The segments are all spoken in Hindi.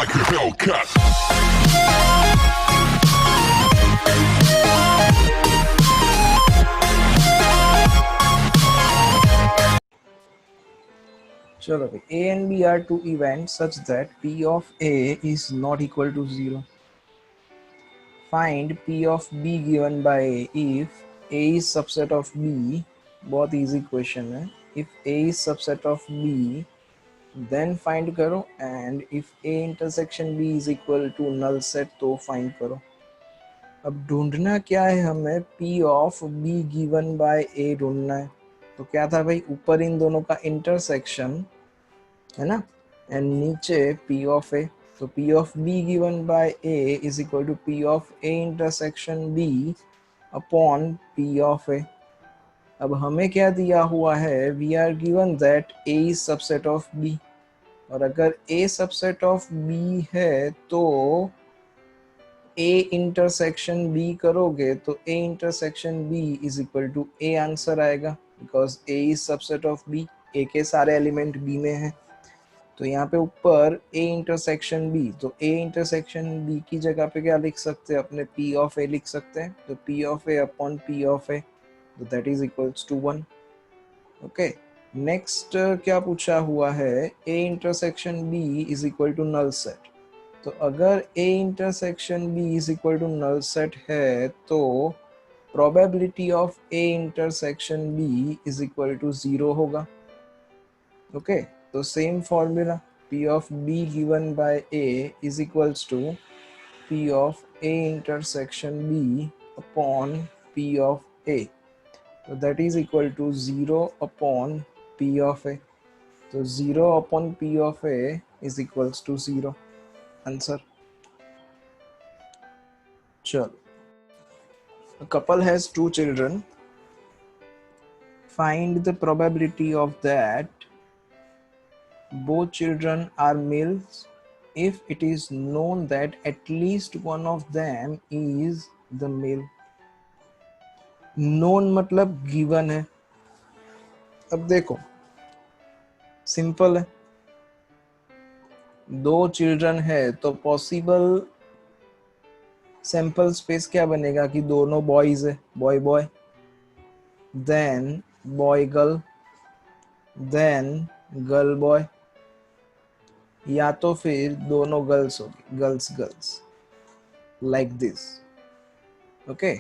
like a Hellcat. चलो भाई, A and B are two events such that P of A is not equal to 0. Find P of B given by A if A is subset of B. बहुत easy question है. If A is subset of B, then find करो, and if A intersection B is equal to null set तो find करो. अब ढूंढना क्या है हमें? P of B given by A ढूंढना है. तो क्या था भाई, ऊपर इन दोनों का इंटरसेक्शन है ना, एंड नीचे P of A. तो P of B given by A is equal to P of A intersection B upon P of A. अब हमें क्या दिया हुआ है? We are given that A is subset of B, और अगर A subset of B है तो A intersection B करोगे तो A intersection B is equal to A answer आएगा, because A is subset of B. A के सारे एलिमेंट B में हैं. तो यहाँ पे ऊपर A इंटरसेक्शन B, तो A इंटरसेक्शन B की जगह पे क्या लिख सकते हैं? अपने P of A लिख सकते हैं. तो P of A upon P of A, तो that is equals to 1. Okay, next क्या पूछा हुआ है? A intersection B is equal to null set. तो अगर A intersection B is equal to null set है तो probability of A intersection B is equal to 0 होगा. ओके, तो same formula, P of B given by A is equals to P of A intersection B upon P of A. So that is equal to 0 upon P of A. So 0 upon P of A is equals to 0. Answer. Chalo. A couple has 2 children. Find the probability of that both children are males if it is known that at least one of them is the male. known मतलब given है. अब देखो, सिंपल है, 2 चिल्ड्रन है तो पॉसिबल सैंपल स्पेस क्या बनेगा कि दोनों बॉयज है, boy boy, then boy girl, then girl boy, या तो फिर दोनों गर्ल्स होगी, girls girls, like this. Okay,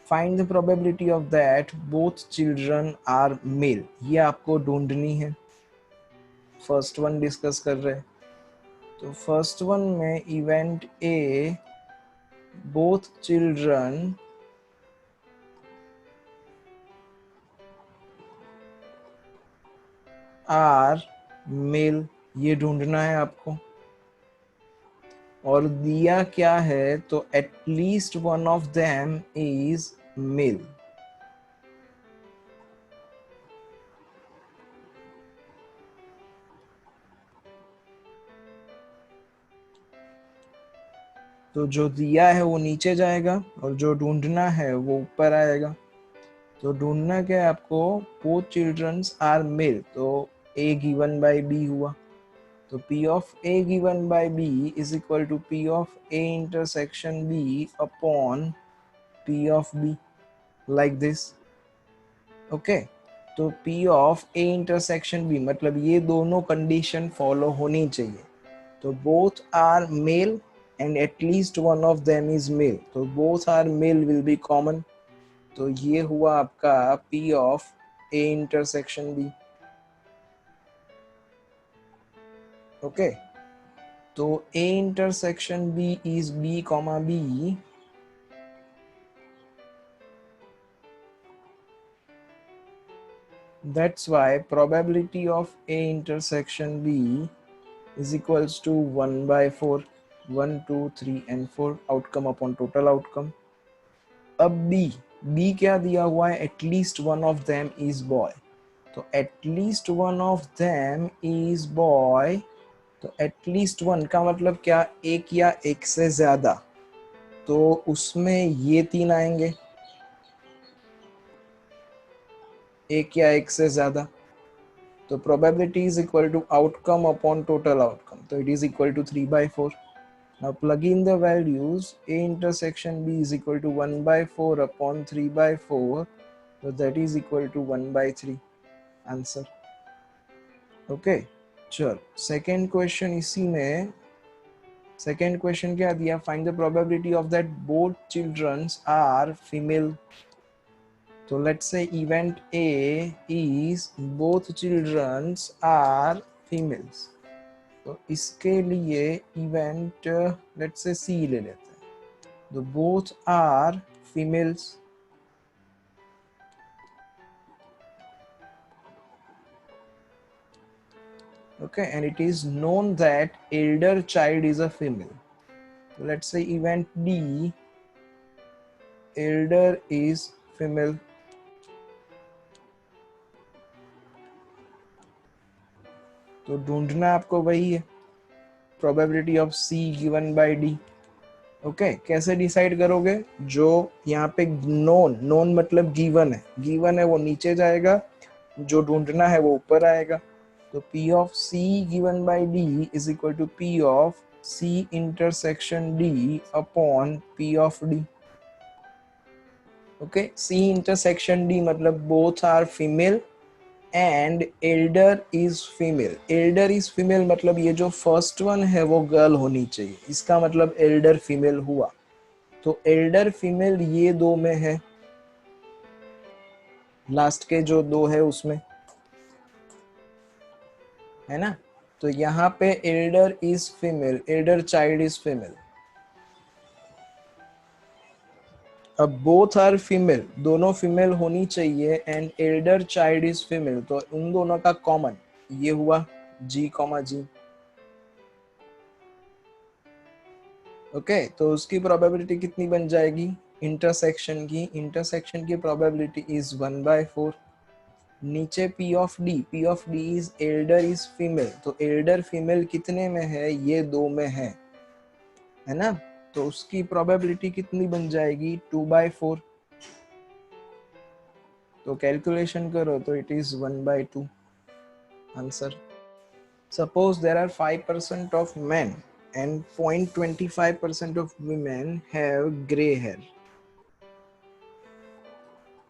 find the probability of that both children are male. ये आपको ढूंढनी है. फर्स्ट वन डिस्कस कर रहे हैं. तो फर्स्ट वन में event A, both children are male, ये ढूंढना है आपको. और दिया क्या है? तो at least one of them is male. तो जो दिया है वो नीचे जाएगा और जो ढूंढना है वो ऊपर आएगा. तो ढूंढना क्या है आपको? बोथ चिल्ड्रंस आर मेल, तो A गिवन बाय B हुआ. तो P of A given by B is equal to P of A intersection B upon P of B, like this. Okay, तो P of A intersection B मतलब ये दोनों कंडीशन फॉलो होनी चाहिए. तो both are male and at least one of them is male, तो both are male will be common. तो ये हुआ आपका P of A intersection B. Okay, तो A intersection B is B comma B. That's why probability of A intersection B is equals to 1 by 4. 1, 2, 3 and 4 outcome upon total outcome. अब B क्या दिया हुआ है? At least one of them is boy. तो at least one of them is boy. तो एटलीस्ट वन का मतलब क्या? एक या एक से ज्यादा. तो उसमें ये 3 आएंगे, एक या एक से ज्यादा. तो probability is equal to outcome upon total outcome, तो it is equal to 3/4. Now plug in the values. A intersection B is equal to 1/4 upon 3/4, so that is equal to 1/3 answer. Okay चल सेकेंड क्वेश्चन इसी में. सेकेंड क्वेश्चन क्या दिया? Find the probability of that both childrens are female. तो let's say event A is both childrens are females. तो इसके लिए इवेंट लेट्स से सी ले लेते हैं. तो both are females. Okay, and it is known that elder child is a female. So let's say event D, elder is female. तो ढूंढना आपको वही है, probability of C given by D. Okay कैसे डिसाइड करोगे? जो यहाँ पे नोन मतलब गिवन है वो नीचे जाएगा, जो ढूंढना है वो ऊपर आएगा. तो P of C given by D is equal to P of C intersection D upon P of D. Okay, C intersection D मतलब both are female and elder is female. Elder is female मतलब ये जो फर्स्ट वन है वो गर्ल होनी चाहिए, इसका मतलब elder female हुआ. तो elder female ये दो में है, लास्ट के जो दो है उसमें है ना. तो यहाँ पे Elder is female, Elder child is female. अब बोथ आर फीमेल, दोनों फीमेल होनी चाहिए, and Elder child is female, तो उन दोनों का कॉमन ये हुआ G, G. ओके तो उसकी प्रोबेबिलिटी कितनी बन जाएगी? इंटरसेक्शन की प्रोबेबिलिटी इज 1/4. नीचे P of D is Elder is female, तो एल्डर फीमेल कितने में है? ये दो में है ना. तो उसकी प्रोबेबिलिटी कितनी बन जाएगी? 2/4. तो कैलकुलेशन करो तो it is 1/2 answer. Suppose there are 5% of men and 0.25% of women have gray hair.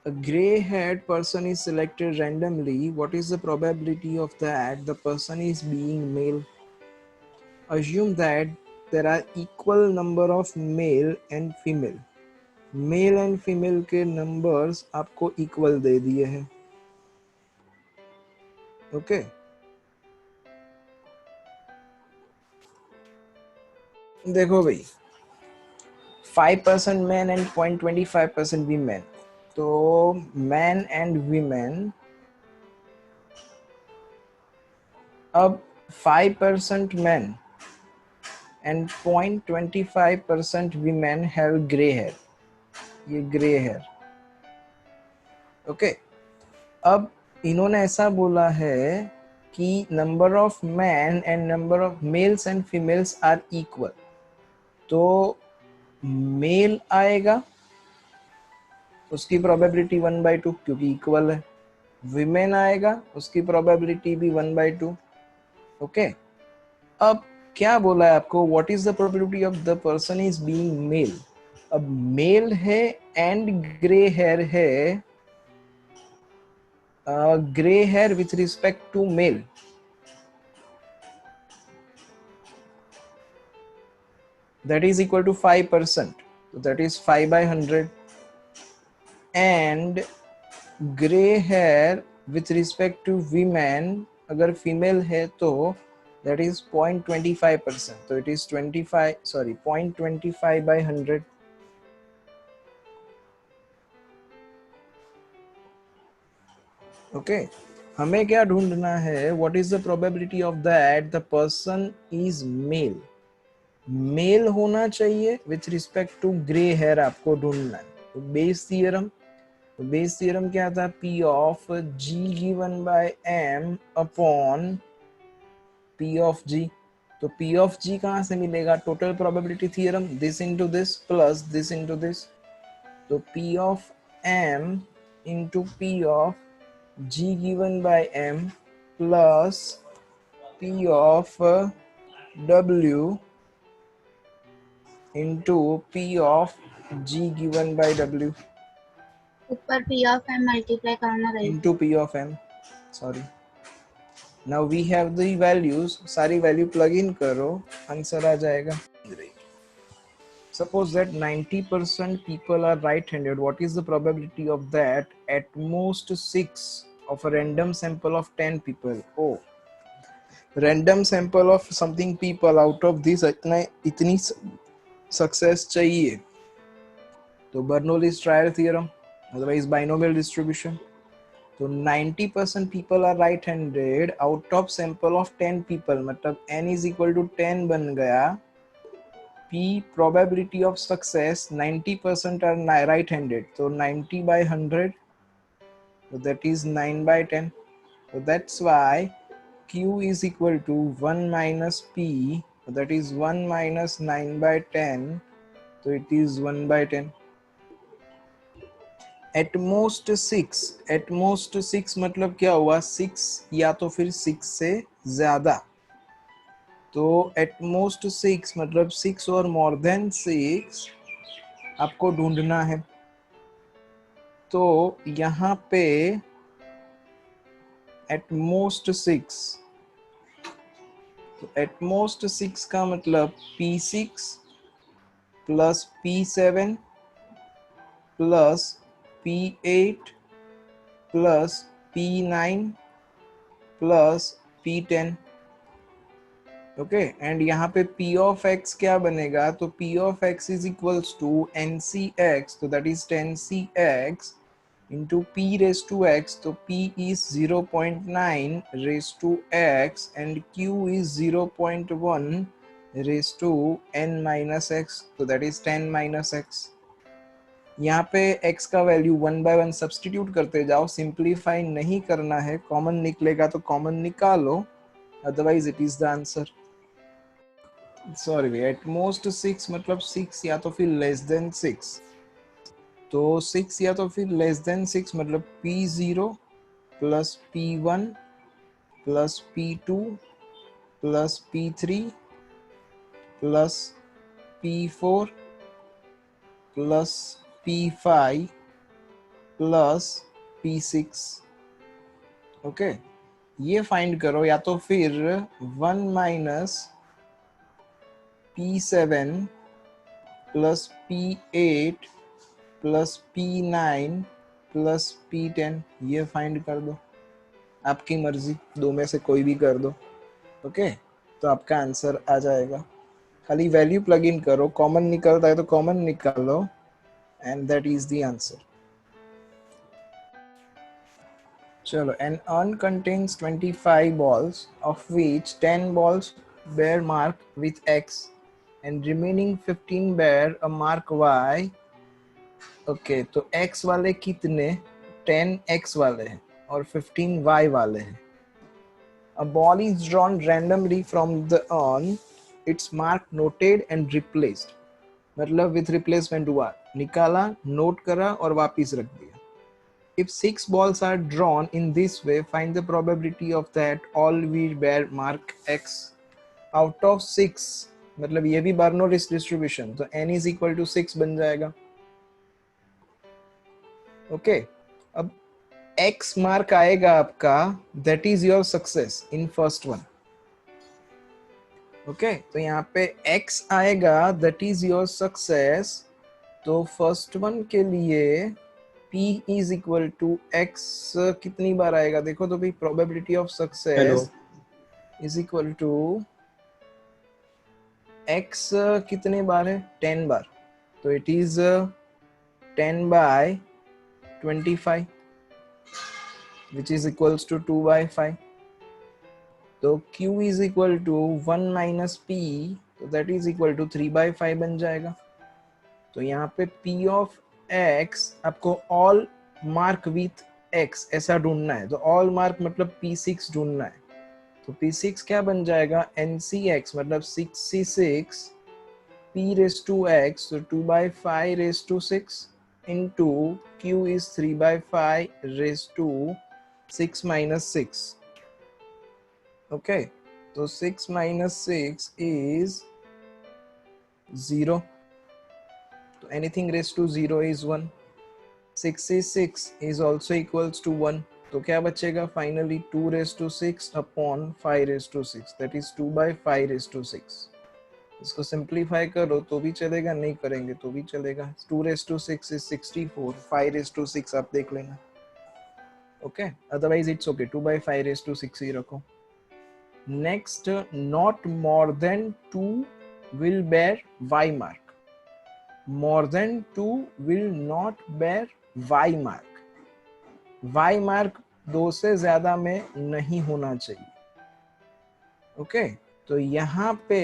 A gray-haired person is selected randomly. What is the probability of that the person is being male? Assume that there are equal number of male and female. Male and female के numbers आपको equal दे दिए हैं. Okay. देखो भाई 5% men and 0.25% women. तो men and women, अब 5% men and 0.25% women have gray hair. ये gray hair. ओके अब इन्होंने ऐसा बोला है कि number of man and number of males and females are equal. तो मेल आएगा, उसकी प्रोबेबिलिटी 1/2 क्योंकि इक्वल है. विमेन आएगा, उसकी प्रोबेबिलिटी भी 1/2. ओके अब क्या बोला है आपको? What is the probability of the person is being male. अब मेल है एंड ग्रे हेयर है, grey hair with respect to male. That is equal to 5%. So that is 5/100. And gray hair with respect to women, अगर female है तो that is 0.25%. So it is 0.25/100. Okay. हमें क्या ढूंढना है? What is the probability of that the person is male? Male होना चाहिए with respect to grey hair आपको ढूंढना है. तो बेस थ्योरम क्या था? P of G given by M upon P of G. तो P of G कहाँ से मिलेगा? Total probability theorem, this into this plus this into this. तो P of M into P of G given by M plus P of W into P of G given by W ऊपर P of M मल्टीप्लाई करना रहेगा into P of M. Sorry. Now we have the values. सारी value plug in करो, आंसर आ जाएगा. Suppose that 90% people are right-handed. What is the probability of that? At most 6 of a random sample of 10 people. Oh, random sample of something people, out of this इतनी success चाहिए. तो Bernoulli's trial theorem, otherwise binomial distribution. तो 90% people are right-handed out of sample of 10 people. मतलब n is equal to 10 बन गया. P probability of success 90% are right-handed. So 90 by 100. So that is 9 by 10. So that's why Q is equal to 1 minus P. So that is 1 minus 9 by 10. So it is 1 by 10. At most 6. At most 6 मतलब क्या हुआ? 6 या तो फिर 6 से ज़्यादा. तो at most 6 मतलब 6 और more than 6 आपको ढूंढना है. तो यहाँ पे at most 6, तो at most 6 का मतलब P6 plus P7 plus P8 plus P9 plus P10. Okay and यहाँ पे P of x क्या बनेगा? तो P of x is equals to NCX, तो that is 10CX into P raised to x. तो P is 0.9 raised to x and Q is 0.1 raised to n minus x, तो that is 10 minus x. यहाँ पे x का वैल्यू 1 by 1 सब्सटीट्यूट करते जाओ, सिंप्लीफाई नहीं करना है, कॉमन निकलेगा तो कॉमन निकालो, otherwise it is the answer. Sorry, at most 6 मतलब 6 या तो फिर लेस देन 6. तो 6 या तो फिर लेस देन 6 मतलब P0 plus P1 plus P2 plus P3 plus P4 plus P5 plus P6. Okay, ये फाइंड करो, या तो फिर 1 minus P7 plus P8 plus P9 plus P10, ये फाइंड कर दो, आपकी मर्जी, दो में से कोई भी कर दो. ओके, तो आपका आंसर आ जाएगा. खाली वैल्यू प्लग इन करो, कॉमन निकलता है तो कॉमन निकालो, and that is the answer. चलो, an urn contains 25 balls, of which 10 balls bear mark with X and remaining 15 bear a mark Y. Okay, तो X वाले कितने? 10 X वाले हैं और 15 Y वाले हैं. A ball is drawn randomly from the urn, its mark noted and replaced. मतलब with replacement हुआ, निकाला, नोट करा और वापिस रख दिया. If 6 balls are drawn in this way, find the probability of that all will bear mark X. Out of 6 मतलब ये भी Bernoulli's distribution, तो n is equal to 6 बन जाएगा. ओके, अब X मार्क आएगा आपका, that is your success in first one. Okay, तो यहाँ पे X आएगा, that is your success. तो फर्स्ट वन के लिए P is equal to X कितनी बार आएगा देखो तो भाई, probability of success is equal to X कितने बार है? 10 बार, तो it is 10 by 25 which is equals to 2 by 5. तो Q is equal to 1 minus P, तो that is equal to 3 by 5 बन जाएगा. तो यहाँ पे P of X आपको all mark with X ऐसा ढूंढना है, तो all mark मतलब P6 ढूंढना है. तो P6 क्या बन जाएगा? NCX मतलब 66 P raised to X, so 2 by 5 raised to 6 into Q is 3 by 5 raised to 6 minus 6. Okay, तो 6 minus 6 is 0, तो anything raised to 0 is 1. 66 is also equals to 1, तो क्या बचेगा finally 2 raised to 6 upon 5 raised to 6, that is 2 by 5 raised to 6. इसको सिंप्लीफाई करो तो भी चलेगा, नहीं करेंगे तो भी चलेगा. 2 raised to 6 is 64, 5 raised to 6 आप देख लेना. Okay, otherwise it's okay, 2 by 5 raised to 6 ही रखो. Next, not more than 2 will bear y mark. More than 2 will not bear y mark. y mark 2 से ज्यादा में नहीं होना चाहिए. ओके, तो यहाँ पे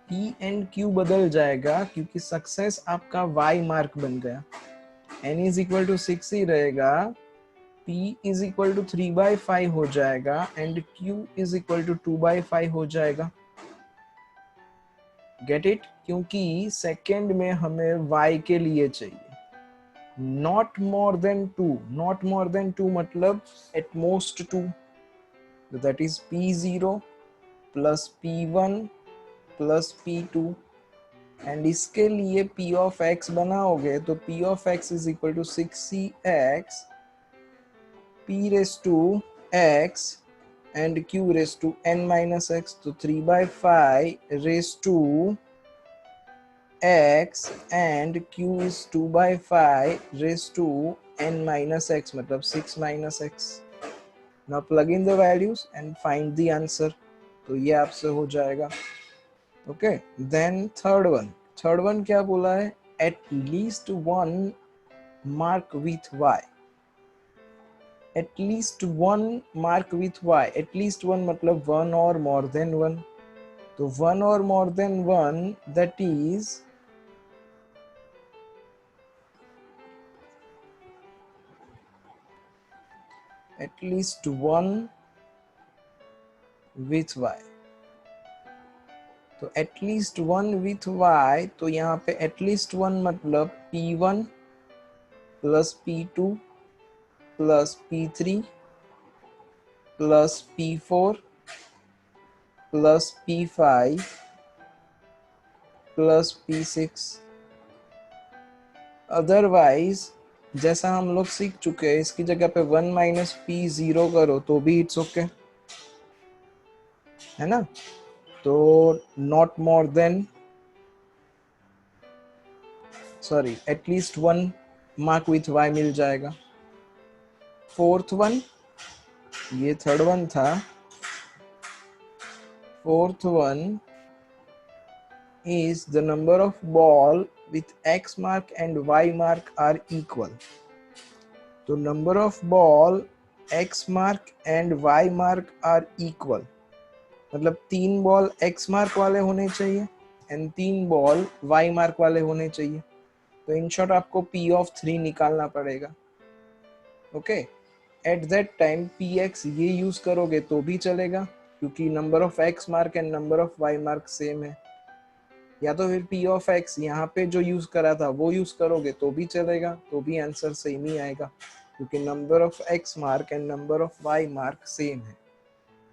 P and Q बदल जाएगा क्योंकि सक्सेस आपका y मार्क बन गया. n इज इक्वल टू 6 ही रहेगा, P is equal to 3 by 5 हो जाएगा and Q is equal to 2 by 5 हो जाएगा. Get it? क्योंकि सेकेंड में हमें y के लिए चाहिए. Not more than 2, not more than 2 मतलब at most 2, that is P0 plus P1 plus P2, and इसके लिए P of x बनाओगे तो P of x is equal to 6cx P raised to x and Q raised to n minus x, तो 3 by 5 raised to x and Q is 2 by 5 raised to n minus x, मतलब 6 minus x. Now plug in the values and find the answer. तो ये आपसे हो जाएगा. ओके, देन थर्ड वन क्या बोला है? At least one mark with y. At least one mark with y. At least one मतलब वन और मोर देन वन. तो वन और more than one, that is at least one with y. तो एटलीस्ट वन विथ y, तो यहाँ पे एटलीस्ट वन मतलब P1 plus P2 plus P3 plus P4 plus P5 plus P6. Otherwise जैसा हम लोग सीख चुके हैं, इसकी जगह पे 1 माइनस P0 करो तो भी इट्स ओके, है ना? तो not more than, sorry, at least one mark with y मिल जाएगा. फोर्थ वन, ये थर्ड वन था. Fourth one is the number of ball with x mark and y mark are equal. तो number of ball x mark and y mark are equal, मतलब 3 बॉल x मार्क वाले होने चाहिए एंड 3 बॉल y मार्क वाले होने चाहिए. तो इन शॉर्ट आपको P of 3 निकालना पड़ेगा. Okay, at that time Px ये यूज करोगे तो भी चलेगा क्योंकि number of x mark and number of y mark same है. या तो फिर P of x यहाँ पे जो यूज करा था वो यूज करोगे तो भी चलेगा, तो भी आंसर सेम ही आएगा क्योंकि number of x mark and number of y mark same है.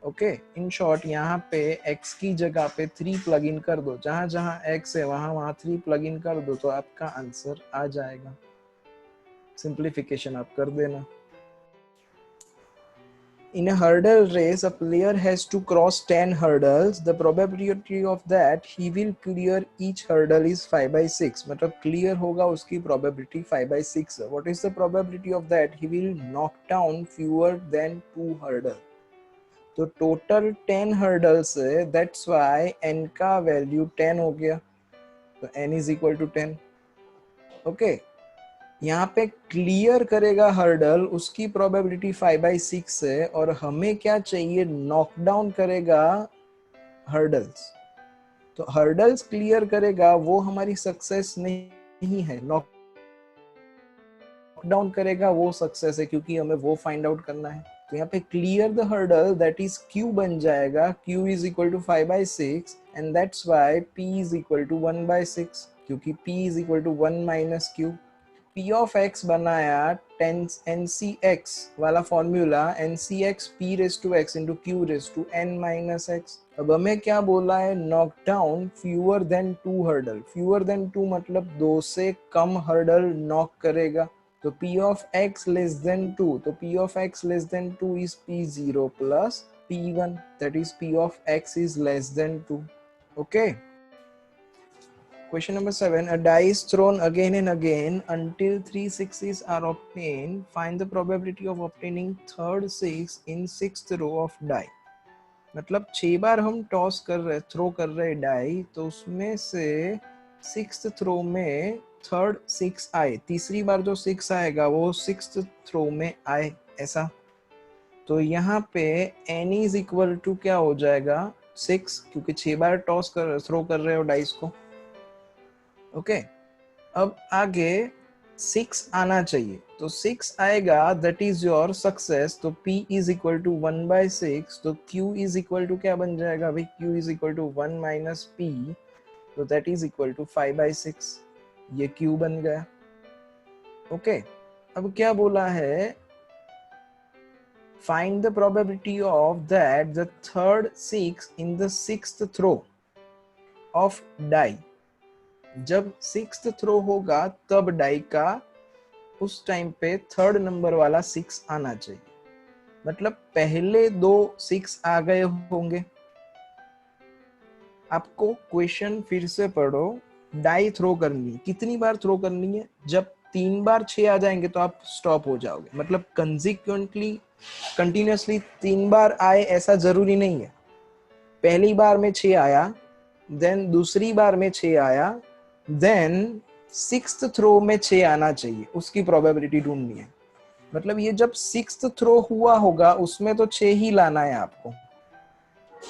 ओके, इन शॉर्ट यहाँ पे x की जगह पे 3 प्लग इन कर दो, जहां जहां x है वहां 3 प्लग इन कर दो तो आपका आंसर आ जाएगा. सिंप्लीफिकेशन आप कर देना. In a hurdle race, a player has to cross 10 hurdles. The probability of that he will clear each hurdle is 5 by 6. मतलब clear होगा उसकी probability 5 by 6. What is the probability of that? He will knock down fewer than 2 hurdles. तो टोटल 10 हर्डल्स है, दैट्स व्हाई n का वैल्यू 10 हो गया. तो n is equal to 10. Okay, यहाँ पे क्लियर करेगा हर्डल, उसकी प्रोबेबिलिटी 5 by 6 है और हमें क्या चाहिए? नॉकडाउन करेगा हर्डल्स. तो हर्डल्स क्लियर करेगा वो हमारी सक्सेस नहीं है, नॉकडाउन करेगा वो सक्सेस है क्योंकि हमें वो फाइंड आउट करना है. तो यहाँ पे clear the hurdle, that is Q बन जाएगा. Q is equal to 5 by 6 and that's why P is equal to 1 by 6 क्योंकि P is equal to 1 minus Q. P of x बनाया 10 NCx वाला formula NCx P raised to x into Q raised to n minus x। अब हमें क्या बोला है, knock down fewer than 2 hurdle. Fewer than 2 मतलब 2 से कम हर्डल नॉक करेगा। तो P of x less than 2, तो P of x less than 2 is P0 plus P1, that is P of x is less than 2. Okay. Question number 7. A die is thrown again and again until 3 sixes are obtained. Find the probability of obtaining third six in sixth row of die. मतलब 6 बार हम टॉस कर रहे, थ्रो कर रहे डाई, तो उसमें से सिक्स्थ थ्रो में थर्ड सिक्स आए। तीसरी बार जो सिक्स आएगा वो सिक्स्थ थ्रो में आए, ऐसा। तो यहाँ पे n इज इक्वल टू क्या हो जाएगा, 6, क्योंकि 6 बार टॉस कर थ्रो कर रहे हो डाइस को। ओके अब आगे 6 आना चाहिए, तो 6 आएगा, दैट इज योर सक्सेस। तो P इज इक्वल टू 1/6, तो Q इज इक्वल टू क्या बन जाएगा भाई, Q is equal to 1 minus P, तो दैट इज इक्वल टू 5/6। ये Q बन गया। ओके अब क्या बोला है, find the probability of that the third 6 in the sixth throw of die. जब सिक्स्थ थ्रो होगा तब डाई का उस टाइम पे थर्ड नंबर वाला 6 आना चाहिए। मतलब पहले 2 6 आ गए होंगे। आपको क्वेश्चन फिर से पढ़ो, डाई थ्रो करनी है, कितनी बार थ्रो करनी है, जब 3 बार 6 आ जाएंगे तो आप स्टॉप हो जाओगे। मतलब कंसिक्वेंटली कंटिन्यूअसली 3 बार आए ऐसा जरूरी नहीं है। पहली बार में 6 आया, देन दूसरी बार में 6 आया, देन सिक्स्थ थ्रो में 6 आना चाहिए, उसकी प्रोबेबिलिटी ढूंढनी है। मतलब ये जब सिक्स्थ थ्रो हुआ होगा उसमें तो 6 ही लाना है आपको,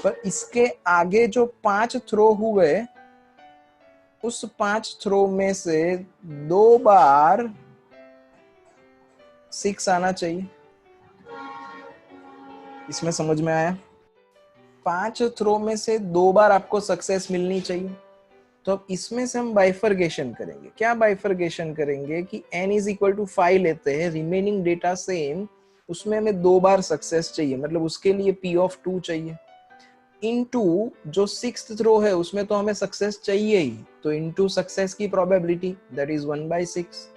पर इसके आगे जो 5 थ्रो हुए उस 5 थ्रो में से 2 बार 6 आना चाहिए। इसमें समझ में आया? 5 थ्रो में से 2 बार आपको सक्सेस मिलनी चाहिए। तो अब इसमें से हम बाइफरगेशन करेंगे। क्या बाइफरगेशन करेंगे कि n इज इक्वल टू 5 लेते हैं, रिमेनिंग डेटा सेम, उसमें हमें 2 बार सक्सेस चाहिए, मतलब उसके लिए P of 2 चाहिए। इनटू जो सिक्स्थ थ्रो है उसमें तो हमें सक्सेस चाहिए ही, तो इनटू सक्सेस की प्रोबेबिलिटी, दैट इज 1/6।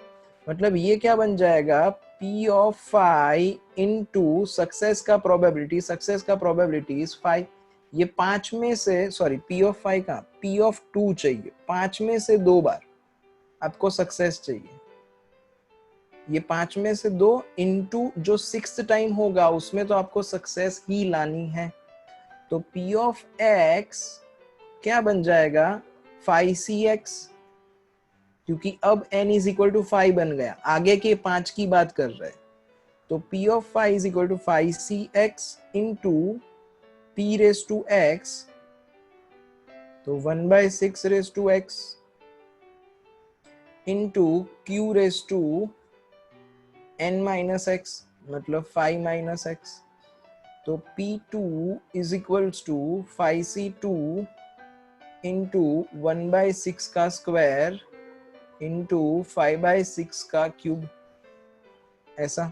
मतलब ये क्या बन जाएगा, P of 5 इनटू सक्सेस का प्रोबेबिलिटी, सक्सेस का प्रोबेबिलिटी इज 5। ये 5 में से, सॉरी P of 5 का P of 2 चाहिए, 5 में से 2 बार आपको सक्सेस चाहिए। ये 5 में से 2 इनटू जो सिक्स्थ टाइम होगा उसमें तो आपको सक्सेस ही लानी है। तो P of x क्या बन जाएगा, 5cx, क्योंकि अब n इज इक्वल टू 5 बन गया, आगे के 5 की बात कर रहे हैं। तो P of 5 is equal to 5cx into P raise to x, तो 1/6 raise to x into Q raise to n minus x, मतलब 5 माइनस x। तो P2 is equals to 5c2 into 1/6 का स्क्वायर इंटू 5/6 का क्यूब, ऐसा।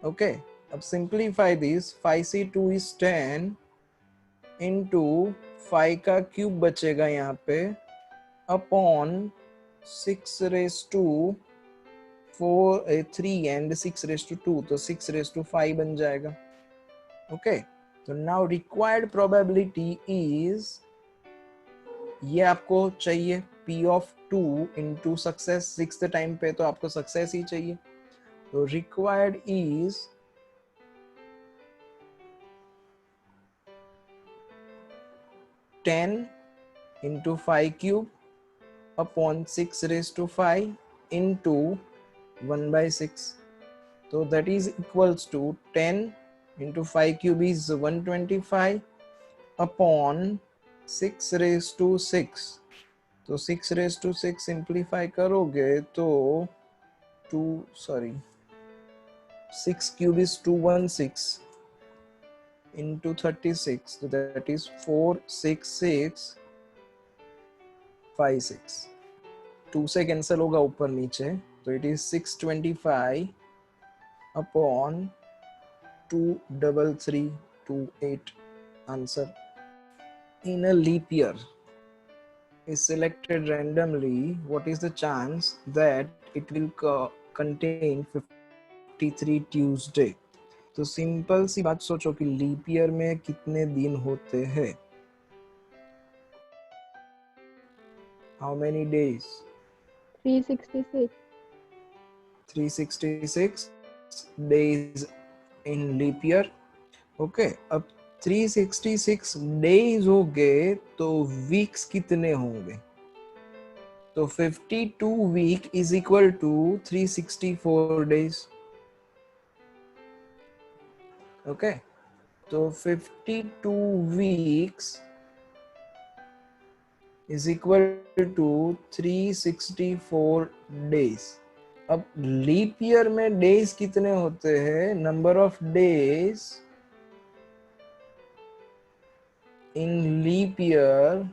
ओके अब simplify this, 5c2 is 10 into 5 का क्यूब बचेगा यहाँ पे upon 6 raise to 3 and 6 raise to 2, तो 6 रेज टू 5 बन जाएगा। ओके तो नाउ रिक्वायर्ड प्रोबेबिलिटी इज, ये आपको चाहिए P of 2 into success, sixth time पे तो आपको सक्सेस ही चाहिए। तो required is 10 into 5 cube upon 6 raise to 5 into 1/6, तो that is equals to 10 into 5 cube is 125 upon 6 raise to 6, तो 6 रेज टू 6 सिंप्लीफाई करोगे तो 6 cube is 216 into 36, so that is 46656। 2 से कैंसिल होगा ऊपर नीचे, तो it is 625 upon 23328. Answer. In a leap year is selected randomly, what is the chance that it will contain 53 Tuesday? तो सिंपल सी बात सोचो कि लीप ईयर में कितने दिन होते हैं. How many days? 366. 366 days in leap year. Okay, अब 366 डेज हो गए तो वीक्स कितने होंगे? तो 52 week is equal to 364 days. Okay, तो 52 weeks is equal to 364 days. अब लीप ईयर में डेज कितने होते हैं? Number of days in leap year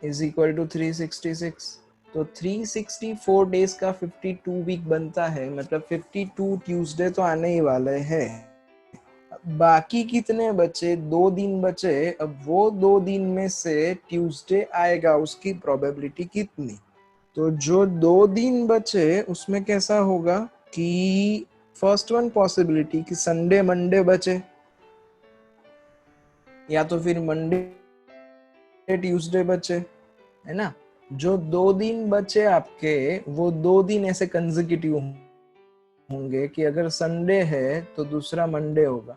is equal to 366. तो 364 डेज का 52 वीक बनता है, मतलब 52 ट्यूसडे तो आने ही वाले हैं. बाकी कितने बचे? 2 दिन बचे. अब वो 2 दिन में से ट्यूसडे आएगा, उसकी प्रोबेबिलिटी कितनी? तो जो 2 दिन बचे उसमें कैसा होगा कि फर्स्ट वन पॉसिबिलिटी कि संडे मंडे बचे, या तो फिर मंडे ट्यूसडे बचे, है ना. जो 2 दिन बचे आपके, वो 2 दिन ऐसे कंसेक्यूटिव होंगे कि अगर संडे है तो दूसरा मंडे होगा,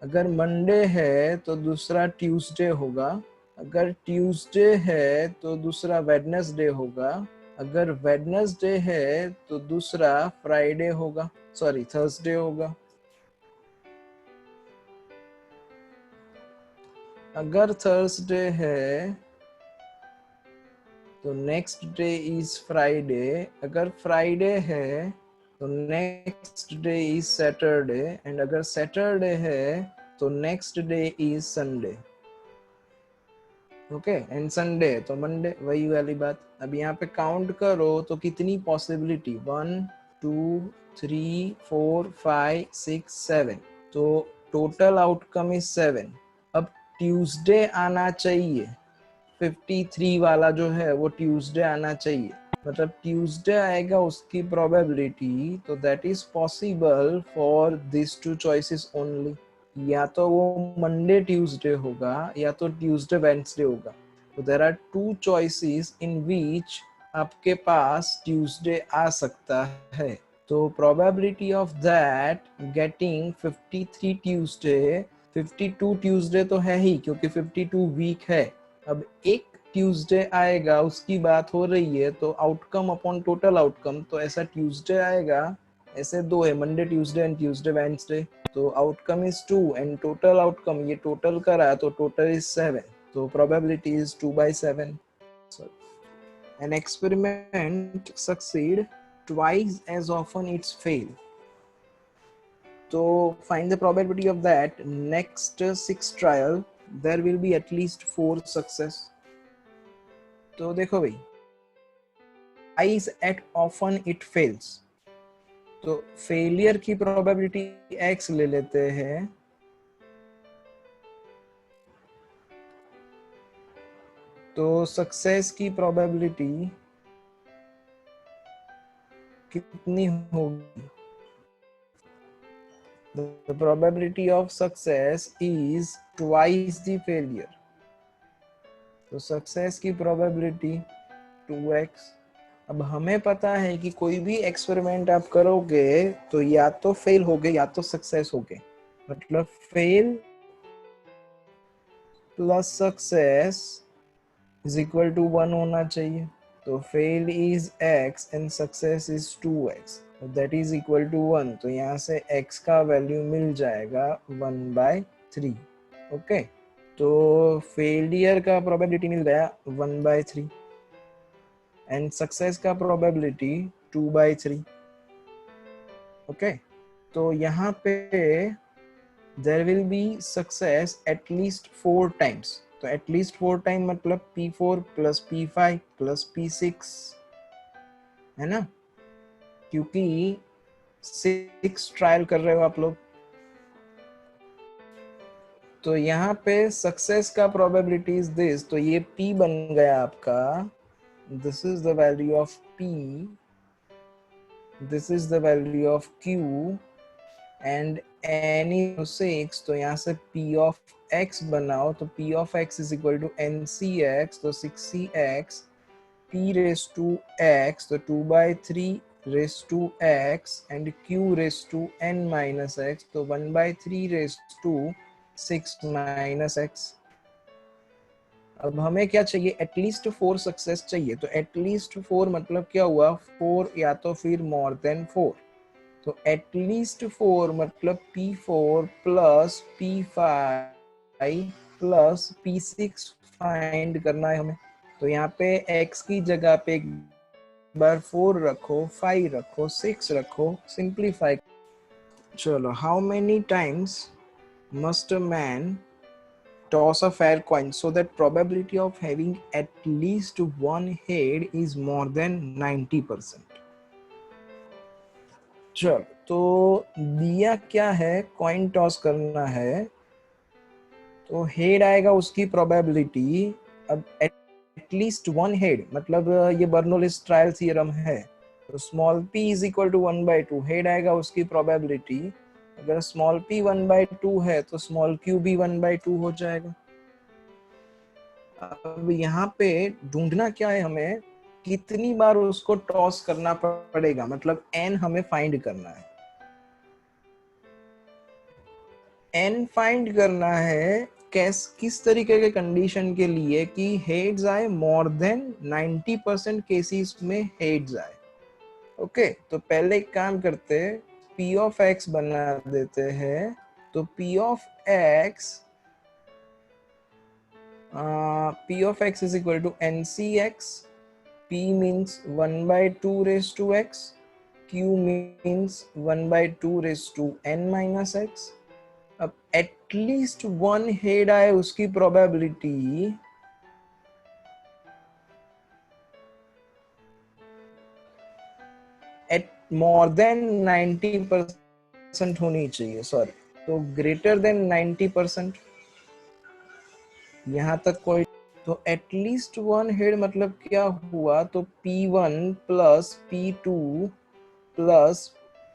अगर मंडे है तो दूसरा ट्यूसडे होगा, अगर ट्यूसडे है तो दूसरा वेडनेसडे होगा, अगर वेडनेसडे है तो दूसरा फ्राइडे होगा, सॉरी थर्सडे होगा. अगर थर्सडे है तो नेक्स्ट डे इज फ्राइडे, अगर फ्राइडे है तो next day is Saturday, and अगर सैटरडे है तो next day is Sunday. Okay, and Sunday तो मंडे, वही वाली बात. अब यहाँ पे काउंट करो तो कितनी पॉसिबिलिटी? 1 2 3 4 5 6 7. तो टोटल आउटकम इज 7. अब ट्यूसडे आना चाहिए, 53 वाला जो है वो ट्यूसडे आना चाहिए, मतलब ट्यूसडे आएगा उसकी प्रोबेबिलिटी. तो that is possible for this two choices only. या तो वो मंडे ट्यूसडे होगा या तो ट्यूसडे वेडनेसडे होगा. तो देयर आर 2 चॉइसेस इन विच आपके पास ट्यूसडे आ सकता है. तो probability of that getting 53 Tuesday, 52 Tuesday तो है ही क्योंकि 52 वीक है. अब एक ट्यूसडे आएगा उसकी बात हो रही है, तो आउटकम अपॉन टोटल आउटकम, तो ऐसा ट्यूसडे आएगा, ऐसे 2 है, Monday Tuesday and Tuesday Wednesday. तो outcome is 2 and total outcome, ये टोटल करा तो टोटल इज 7. तो probability is 2/7. An experiment succeed twice as often it's fail. So find the probability of that next 6 trial there will be at least 4 success. तो देखो भाई, twice at often it fails, तो फेलियर की प्रोबेबिलिटी x ले लेते हैं. तो सक्सेस की प्रोबेबिलिटी कितनी होगी? The probability of success is twice the failure. तो सक्सेस की प्रोबेबिलिटी 2x. अब हमें पता है कि कोई भी एक्सपेरिमेंट आप करोगे तो या तो फेल होगे या तो सक्सेस होगे, मतलब fail plus success is equal to 1 होना चाहिए. तो fail is x and success is 2x, that is equal to 1. तो यहाँ से x का वैल्यू मिल जाएगा 1/3. ओके, तो फेलियर का प्रोबेबिलिटी मिल गया 1/3 एंड सक्सेस का प्रोबेबिलिटी 2/3. ओके, तो यहाँ पे there will be success at least 4 times. तो एटलीस्ट 4 टाइम मतलब P4 plus P5 plus P6 है ना, क्योंकि 6 ट्रायल कर रहे हो आप लोग। तो यहाँ पे सक्सेस का प्रोबेबिलिटी इज दिस, तो ये P बन गया आपका, this is the value of P, this is the value of Q and any 6, तो यहाँ से P ऑफ X बनाओ, तो P of X is equal to NCX, तो 6CX P raised to X, तो 2/3 raised to X and Q raised to N minus X, तो 1/3 raised to 6 minus X। अब हमें क्या चाहिए, एटलीस्ट 4 सक्सेस चाहिए, तो एटलीस्ट 4 मतलब क्या हुआ, 4 या तो फिर मोर देन 4, तो एटलीस्ट 4 मतलब P4 plus P5 plus P6 find करना है हमें। तो यहाँ पे X की जगह पे एक बार 4 रखो, 5 रखो, 6 रखो, सिंप्लीफाई। चलो, how many times must a man toss a fair coin so that probability of having at least one head is more than 90%? चलो, तो दिया क्या है, कॉइन टॉस करना है, तो हेड आएगा उसकी प्रोबेबिलिटी। अब एटलीस्ट वन हेड मतलब ये बर्नौलिस ट्रायल थ्योरम है, तो small p is equal to 1/2, head आएगा उसकी प्रोबेबिलिटी। अगर स्मॉल p 1/2 है तो स्मॉल q भी 1/2 हो जाएगा। अब यहाँ पे ढूंढना क्या है हमें, कितनी बार उसको टॉस करना पड़ेगा, मतलब n हमें फाइंड करना है। n फाइंड करना है किस तरीके के कंडीशन के लिए कि हेड्स आए, मोर देन 90% केसेस में हेड्स आए। ओके, तो पहले एक काम करते, p ऑफ x बना देते हैं, तो p of x is equal to NCX, p means 1/2 raised to x, q means 1/2 raised to n minus x। अब एटलीस्ट वन हेड आए उसकी प्रोबेबिलिटी एट मोर देन 90% होनी चाहिए, सॉरी, तो ग्रेटर देन 90%, यहां तक कोई, तो एटलीस्ट वन हेड मतलब क्या हुआ, तो P1 plus P2 plus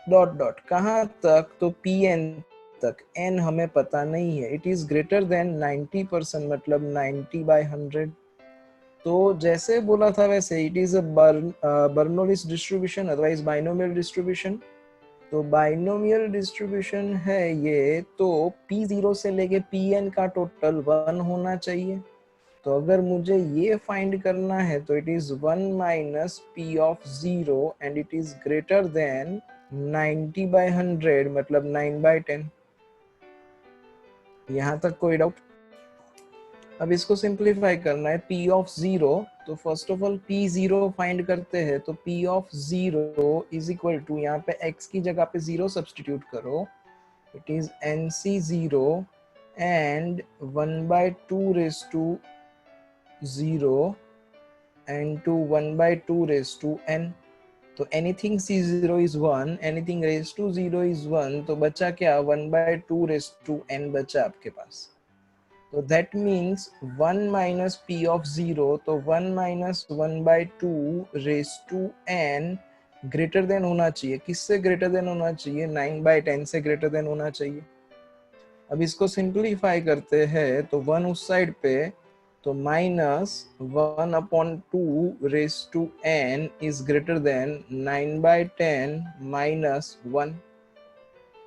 dot dot कहां तक, तो Pn तक, n हमें पता नहीं है, इट इज ग्रेटर देन 90% मतलब 90/100। तो जैसे बोला था वैसे it is a Bernoulli's distribution, otherwise binomial distribution. तो बाइनोमियल डिस्ट्रीब्यूशन है ये, तो P0 से लेके Pn का टोटल 1 होना चाहिए। तो अगर मुझे ये फाइंड करना है तो it is 1 minus P of 0 and it is greater then 90/100 मतलब 9/10। यहाँ तक कोई डाउट? अब इसको सिंप्लीफाई करना है, P ऑफ 0, तो first of all P0 find करते हैं, तो P of 0 is equal to, यहाँ पे x की जगह पे 0 सब्स्टिट्यूट करो, it is NC0 and 1/2 raised to 0 and to 1/2 raised to n। तो anything C0 is 1, anything raised to 0 is 1, तो बचा क्या, 1/2 raised to n बचा आपके पास। तो that means 1 minus P of 0, तो 1 minus 1/2 raised to n greater than होना चाहिए, किससे ग्रेटर देन होना चाहिए, 9/10 से ग्रेटर देन होना चाहिए। अब इसको सिंप्लीफाई करते हैं, तो 1 उस साइड पे, तो minus 1/2 raise to n is greater than 9/10 minus 1।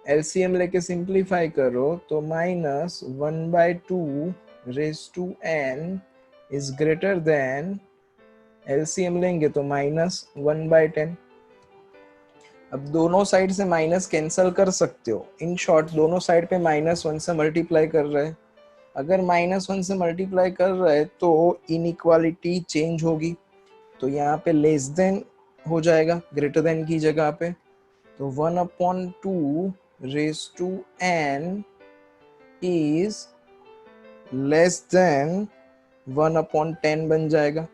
LCM लेके सिंप्लीफाई करो, तो minus 1/2 raise to n is greater than, LCM लेंगे तो माइनस 1/10। अब दोनों साइड से माइनस कैंसल कर सकते हो, इन शॉर्ट दोनों साइड पे -1 से मल्टीप्लाई कर रहे हैं। अगर -1 से मल्टीप्लाई कर रहे हैं तो इनइक्वालिटी चेंज होगी, तो यहाँ पे लेस देन हो जाएगा ग्रेटर देन की जगह पे, तो 1/2 raise to n is less than 1/10 बन जाएगा।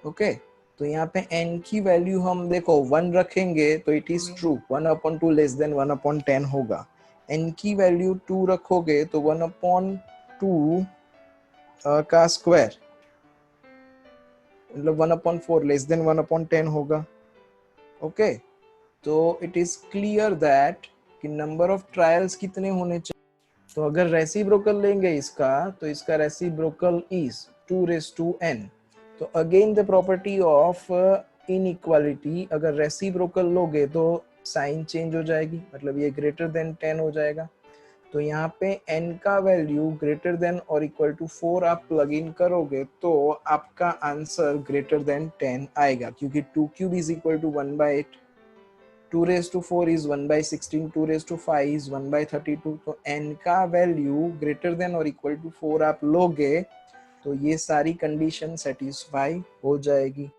ओके तो यहाँ पे n की वैल्यू हम देखो 1 रखेंगे तो it is true, 1/2 less than 1/10 होगा। n की वैल्यू 2 रखोगे तो 1/2 का स्क्वायर मतलब 1/4 लेस देन 1/10 होगा। ओके तो इट इज क्लियर दैट कि नंबर ऑफ ट्रायल्स कितने होने चाहिए। तो अगर रेसिप्रोकल लेंगे इसका तो इसका रेसिप्रोकल इज 2n। तो again the property of inequality, अगर रेसिप्रोकल लोगे तो साइन चेंज हो जाएगी, मतलब ये ग्रेटर देन 10 हो जाएगा। तो यहाँ पे n का वैल्यू ग्रेटर देन और इक्वल टू 4 आप प्लग इन करोगे तो आपका आंसर ग्रेटर देन 10 आएगा, क्योंकि 2³ is equal to 1/8, 2 raised to 4 is 1/16, 2 raised to 5 is 1/32। तो n का वैल्यू ग्रेटर देन और इक्वल टू 4 आप लोगे तो ये सारी कंडीशन सेटिस्फाई हो जाएगी।